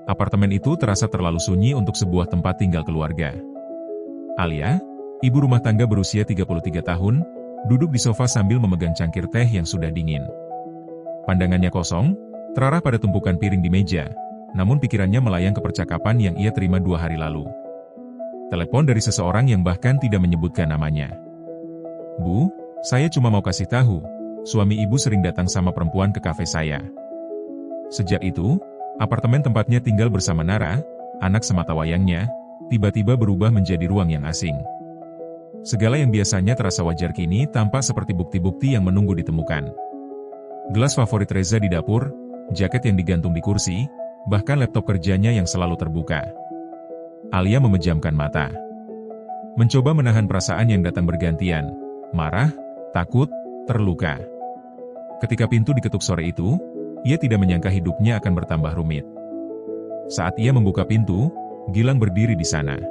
Apartemen itu terasa terlalu sunyi untuk sebuah tempat tinggal keluarga. Alia, ibu rumah tangga berusia 33 tahun, duduk di sofa sambil memegang cangkir teh yang sudah dingin. Pandangannya kosong, terarah pada tumpukan piring di meja, namun pikirannya melayang ke percakapan yang ia terima 2 hari lalu. Telepon dari seseorang yang bahkan tidak menyebutkan namanya. "Bu, saya cuma mau kasih tahu, suami ibu sering datang sama perempuan ke kafe saya." Sejak itu, apartemen tempatnya tinggal bersama Nara, anak sematawayangnya, tiba-tiba berubah menjadi ruang yang asing. Segala yang biasanya terasa wajar kini tampak seperti bukti-bukti yang menunggu ditemukan. Gelas favorit Reza di dapur, jaket yang digantung di kursi, bahkan laptop kerjanya yang selalu terbuka. Alia memejamkan mata. Mencoba menahan perasaan yang datang bergantian, marah, takut, terluka. Ketika pintu diketuk sore itu, ia tidak menyangka hidupnya akan bertambah rumit. Saat ia membuka pintu, Gilang berdiri di sana.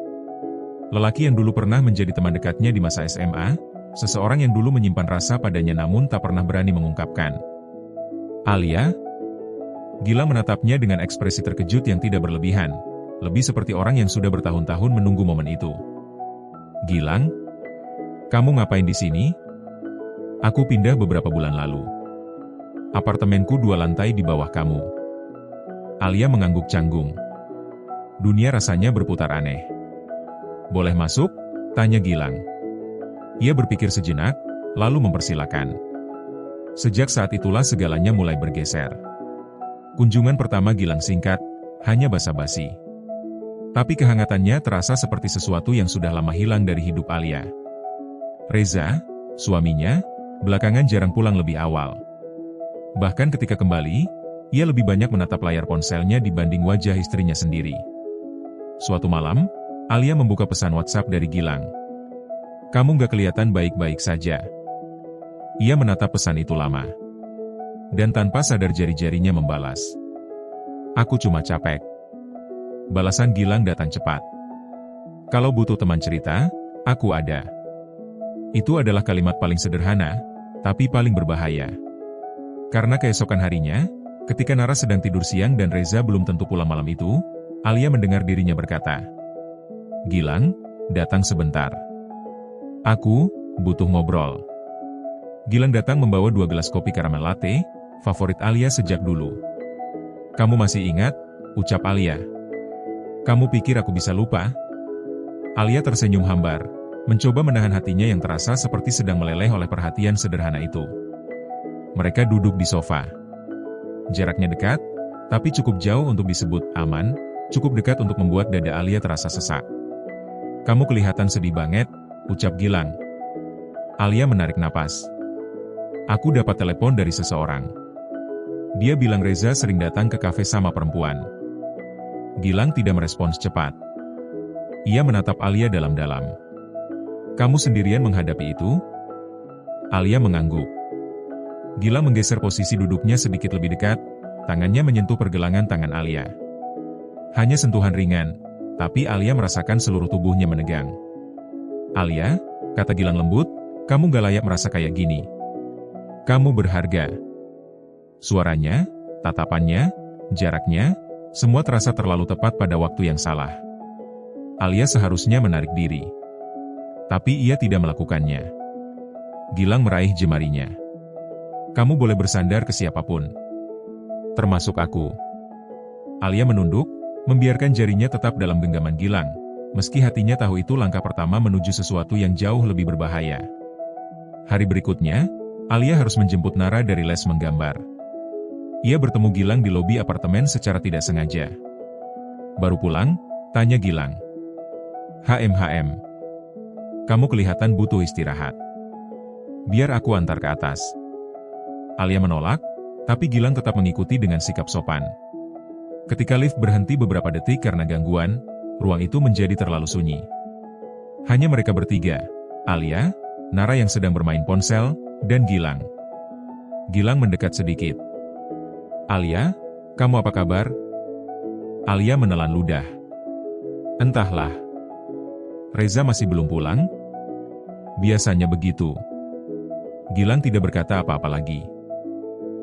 Lelaki yang dulu pernah menjadi teman dekatnya di masa SMA, seseorang yang dulu menyimpan rasa padanya namun tak pernah berani mengungkapkan. "Alia?" Gilang menatapnya dengan ekspresi terkejut yang tidak berlebihan, lebih seperti orang yang sudah bertahun-tahun menunggu momen itu. "Gilang? Kamu ngapain di sini?" "Aku pindah beberapa bulan lalu. Apartemenku 2 lantai di bawah kamu." Alia mengangguk canggung. Dunia rasanya berputar aneh. "Boleh masuk?" tanya Gilang. Ia berpikir sejenak, lalu mempersilakan. Sejak saat itulah segalanya mulai bergeser. Kunjungan pertama Gilang singkat, hanya basa-basi. Tapi kehangatannya terasa seperti sesuatu yang sudah lama hilang dari hidup Alia. Reza, suaminya, belakangan jarang pulang lebih awal. Bahkan ketika kembali, ia lebih banyak menatap layar ponselnya dibanding wajah istrinya sendiri. Suatu malam, Alia membuka pesan WhatsApp dari Gilang. "Kamu gak kelihatan baik-baik saja." Ia menatap pesan itu lama. Dan tanpa sadar jari-jarinya membalas. "Aku cuma capek." Balasan Gilang datang cepat. "Kalau butuh teman cerita, aku ada." Itu adalah kalimat paling sederhana, tapi paling berbahaya. Karena keesokan harinya, ketika Nara sedang tidur siang dan Reza belum tentu pulang malam itu, Alia mendengar dirinya berkata, "Gilang, datang sebentar. Aku butuh ngobrol." Gilang datang membawa 2 gelas kopi karamel latte, favorit Alia sejak dulu. "Kamu masih ingat?" ucap Alia. "Kamu pikir aku bisa lupa?" Alia tersenyum hambar, mencoba menahan hatinya yang terasa seperti sedang meleleh oleh perhatian sederhana itu. Mereka duduk di sofa. Jaraknya dekat, tapi cukup jauh untuk disebut aman, cukup dekat untuk membuat dada Alia terasa sesak. "Kamu kelihatan sedih banget," ucap Gilang. Alia menarik napas. "Aku dapat telepon dari seseorang. Dia bilang Reza sering datang ke kafe sama perempuan." Gilang tidak merespons cepat. Ia menatap Alia dalam-dalam. "Kamu sendirian menghadapi itu?" Alia mengangguk. Gilang menggeser posisi duduknya sedikit lebih dekat, tangannya menyentuh pergelangan tangan Alia. Hanya sentuhan ringan, tapi Alia merasakan seluruh tubuhnya menegang. "Alia," kata Gilang lembut, "kamu gak layak merasa kayak gini. Kamu berharga." Suaranya, tatapannya, jaraknya, semua terasa terlalu tepat pada waktu yang salah. Alia seharusnya menarik diri. Tapi ia tidak melakukannya. Gilang meraih jemarinya. "Kamu boleh bersandar ke siapapun. Termasuk aku." Alia menunduk, membiarkan jarinya tetap dalam genggaman Gilang, meski hatinya tahu itu langkah pertama menuju sesuatu yang jauh lebih berbahaya. Hari berikutnya, Alia harus menjemput Nara dari les menggambar. Ia bertemu Gilang di lobi apartemen secara tidak sengaja. "Baru pulang?" tanya Gilang. "HM. Kamu kelihatan butuh istirahat. Biar aku antar ke atas." Alia menolak, tapi Gilang tetap mengikuti dengan sikap sopan. Ketika lift berhenti beberapa detik karena gangguan, ruang itu menjadi terlalu sunyi. Hanya mereka bertiga, Alia, Nara yang sedang bermain ponsel, dan Gilang. Gilang mendekat sedikit. "Alia, kamu apa kabar?" Alia menelan ludah. "Entahlah. Reza masih belum pulang?" "Biasanya begitu." Gilang tidak berkata apa-apa lagi.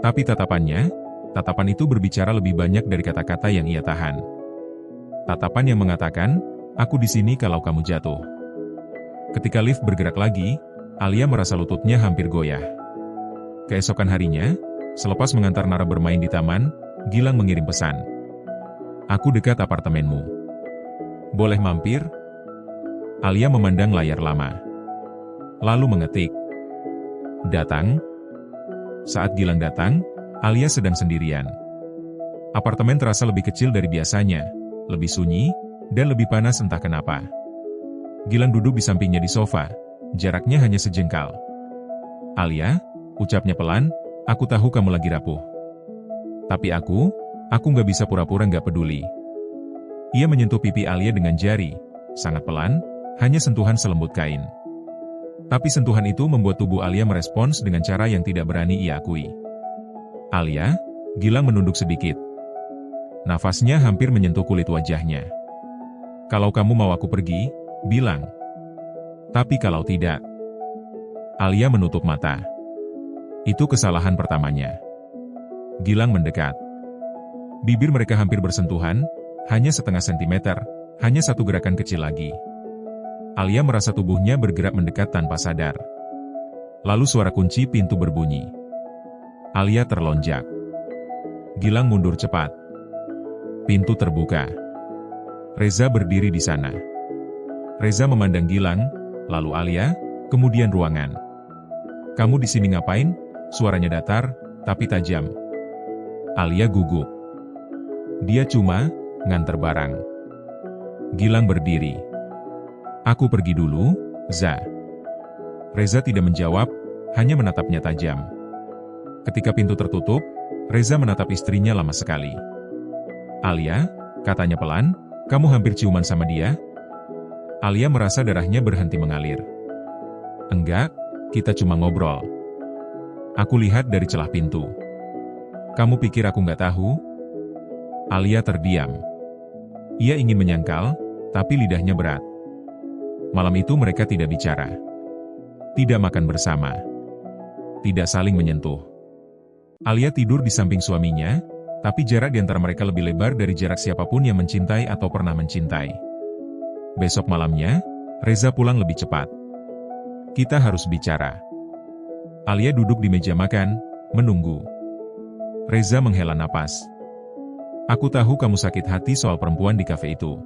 Tapi tatapannya, Tatapan itu berbicara lebih banyak dari kata-kata yang ia tahan. Tatapan yang mengatakan, aku di sini kalau kamu jatuh. Ketika lift bergerak lagi, Alia merasa lututnya hampir goyah. Keesokan harinya, selepas mengantar Nara bermain di taman, Gilang mengirim pesan. Aku dekat apartemenmu. Boleh mampir? Alia memandang layar lama. Lalu mengetik. Datang. Saat Gilang datang, Alia sedang sendirian. Apartemen terasa lebih kecil dari biasanya, lebih sunyi, dan lebih panas entah kenapa. Gilang duduk di sampingnya di sofa, jaraknya hanya sejengkal. Alia, ucapnya pelan, aku tahu kamu lagi rapuh. Tapi aku nggak bisa pura-pura nggak peduli. Ia menyentuh pipi Alia dengan jari, sangat pelan, hanya sentuhan selembut kain. Tapi sentuhan itu membuat tubuh Alia merespons dengan cara yang tidak berani ia akui. Alia, Gilang menunduk sedikit. Nafasnya hampir menyentuh kulit wajahnya. Kalau kamu mau aku pergi, bilang. Tapi kalau tidak. Alia menutup mata. Itu kesalahan pertamanya. Gilang mendekat. Bibir mereka hampir bersentuhan, hanya setengah sentimeter, hanya satu gerakan kecil lagi. Alia merasa tubuhnya bergerak mendekat tanpa sadar. Lalu suara kunci pintu berbunyi. Alia terlonjak. Gilang mundur cepat. Pintu terbuka. Reza berdiri di sana. Reza memandang Gilang, lalu Alia, kemudian ruangan. Kamu di sini ngapain? Suaranya datar, tapi tajam. Alia gugup. Dia cuma nganter barang. Gilang berdiri. Aku pergi dulu, Za. Reza tidak menjawab, hanya menatapnya tajam. Ketika pintu tertutup, Reza menatap istrinya lama sekali. Alia, katanya pelan, kamu hampir ciuman sama dia? Alia merasa darahnya berhenti mengalir. Enggak, kita cuma ngobrol. Aku lihat dari celah pintu. Kamu pikir aku nggak tahu? Alia terdiam. Ia ingin menyangkal, tapi lidahnya berat. Malam itu mereka tidak bicara. Tidak makan bersama. Tidak saling menyentuh. Alia tidur di samping suaminya, tapi jarak di antara mereka lebih lebar dari jarak siapapun yang mencintai atau pernah mencintai. Besok malamnya, Reza pulang lebih cepat. Kita harus bicara. Alia duduk di meja makan, menunggu. Reza menghela napas. Aku tahu kamu sakit hati soal perempuan di kafe itu.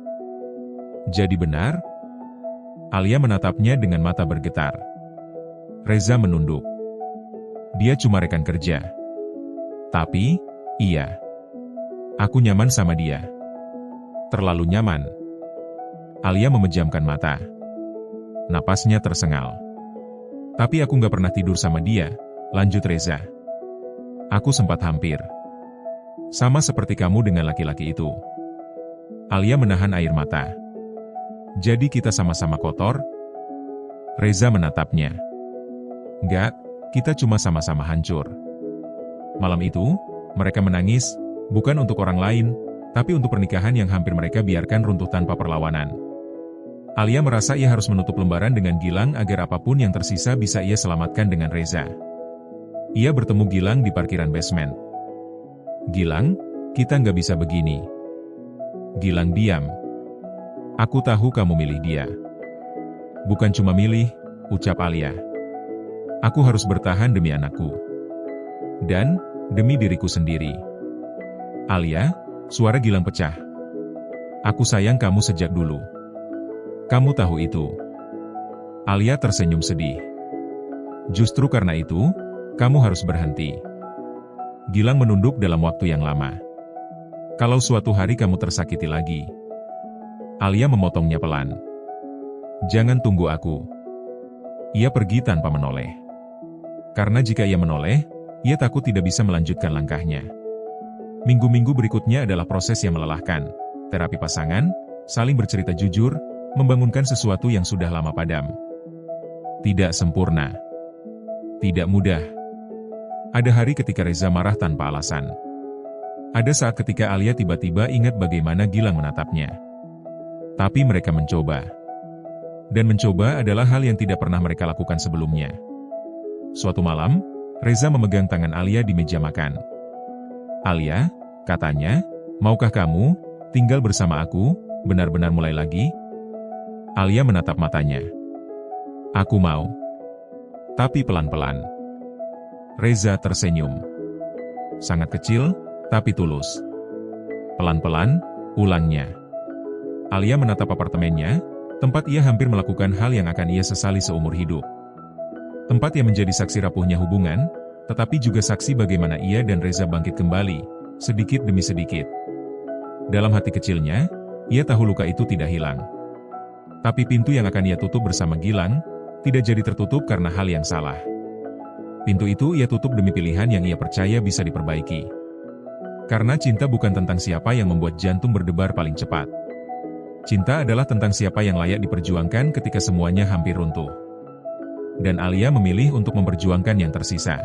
Jadi benar? Alia menatapnya dengan mata bergetar. Reza menunduk. Dia cuma rekan kerja. Tapi, iya. Aku nyaman sama dia. Terlalu nyaman. Alia memejamkan mata. Napasnya tersengal. Tapi aku nggak pernah tidur sama dia, lanjut Reza. Aku sempat hampir. Sama seperti kamu dengan laki-laki itu. Alia menahan air mata. Jadi kita sama-sama kotor? Reza menatapnya. Enggak, kita cuma sama-sama hancur. Malam itu, mereka menangis, bukan untuk orang lain, tapi untuk pernikahan yang hampir mereka biarkan runtuh tanpa perlawanan. Alia merasa ia harus menutup lembaran dengan Gilang agar apapun yang tersisa bisa ia selamatkan dengan Reza. Ia bertemu Gilang di parkiran basement. Gilang, kita nggak bisa begini. Gilang diam. Aku tahu kamu milih dia. Bukan cuma milih, ucap Alia. Aku harus bertahan demi anakku. Dan, demi diriku sendiri. Alia, suara Gilang pecah. Aku sayang kamu sejak dulu. Kamu tahu itu. Alia tersenyum sedih. Justru karena itu, kamu harus berhenti. Gilang menunduk dalam waktu yang lama. Kalau suatu hari kamu tersakiti lagi. Alia memotongnya pelan. Jangan tunggu aku. Ia pergi tanpa menoleh. Karena jika ia menoleh, ia takut tidak bisa melanjutkan langkahnya. Minggu-minggu berikutnya adalah proses yang melelahkan. Terapi pasangan, saling bercerita jujur, membangunkan sesuatu yang sudah lama padam. Tidak sempurna. Tidak mudah. Ada hari ketika Reza marah tanpa alasan. Ada saat ketika Alia tiba-tiba ingat bagaimana Gilang menatapnya. Tapi mereka mencoba. Dan mencoba adalah hal yang tidak pernah mereka lakukan sebelumnya. Suatu malam, Reza memegang tangan Alia di meja makan. "Alia," katanya, "maukah kamu tinggal bersama aku, benar-benar mulai lagi?" Alia menatap matanya. "Aku mau. Tapi pelan-pelan." Reza tersenyum. "Sangat kecil, tapi tulus." "Pelan-pelan," ulangnya. Alia menatap apartemennya, tempat ia hampir melakukan hal yang akan ia sesali seumur hidup. Tempat yang menjadi saksi rapuhnya hubungan, tetapi juga saksi bagaimana ia dan Reza bangkit kembali, sedikit demi sedikit. Dalam hati kecilnya, ia tahu luka itu tidak hilang. Tapi pintu yang akan ia tutup bersama Gilang, tidak jadi tertutup karena hal yang salah. Pintu itu ia tutup demi pilihan yang ia percaya bisa diperbaiki. Karena cinta bukan tentang siapa yang membuat jantung berdebar paling cepat. Cinta adalah tentang siapa yang layak diperjuangkan ketika semuanya hampir runtuh. Dan Alia memilih untuk memperjuangkan yang tersisa.